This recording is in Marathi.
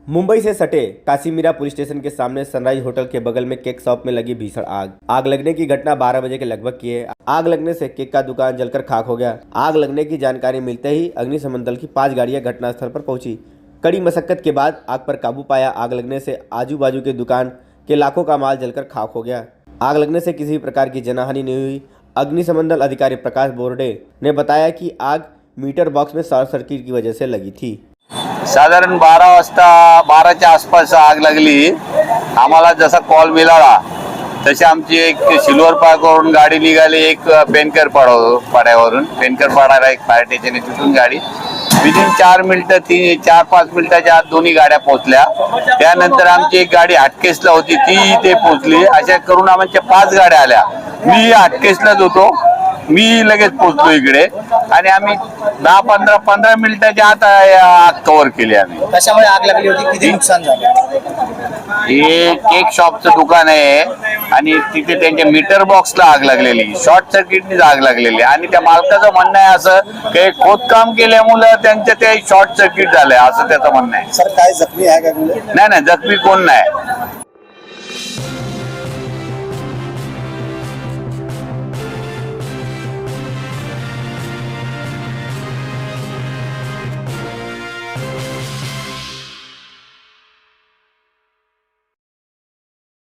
मुंबई से सटे कासीमीरा पुलिस स्टेशन के सामने सनराइज होटल के बगल में केक शॉप में लगी भीषण आग। आग लगने की घटना 12 बजे के लगभग की है। आग लगने से केक का दुकान जलकर खाक हो गया। आग लगने की जानकारी मिलते ही अग्निशमन दल की 5 गाड़ियां घटनास्थल पर पहुंची। कड़ी मशक्कत के बाद आग पर काबू पाया। आग लगने से आजू बाजू के दुकान के लाखों का माल जलकर खाक हो गया। आग लगने से किसी प्रकार की जनहानि नहीं हुई। अग्निशमन दल अधिकारी प्रकाश बोर्डे ने बताया कि आग मीटर बॉक्स में शॉर्ट सर्किट की वजह से लगी थी। साधारण 12 वाजता 12च्या आसपास आग लागली। आम्हाला जसा कॉल मिळाला तशी आमची एक सिल्वर पार्कवरून गाडी निघाली, एक पेनकर पाड्यावरून पेनकर पाड्याला एक फायर स्टेशन आहे, तिथून गाडी विदिन 4-5 मिनिटाच्या आत दोन्ही गाड्या पोहोचल्या। त्यानंतर आमची एक गाडी हाटकेसला होती, ती इथे पोहोचली। अशा करून आमच्या 5 गाड्या आल्या। मी हाटकेसलाच होतो, मी लगेच पोहोचलो इकडे आणि आम्ही 10-15 मिनिटाच्या आत आग कव्हर केली आम्ही। कशामुळे आग लागली होती, किती नुकसान झालं? हे केक शॉपचं दुकान आहे आणि तिथे त्यांच्या मीटर बॉक्सला आग लागलेली, शॉर्ट सर्किटनीच आग लागलेली आणि त्या मालकाचं म्हणणं आहे असं की खोदकाम केल्यामुळे त्यांच्या ते शॉर्ट सर्किट झालंय, असं त्याचं म्हणणं आहे। सर काय जखमी आहे का? नाही, जखमी कोण नाही।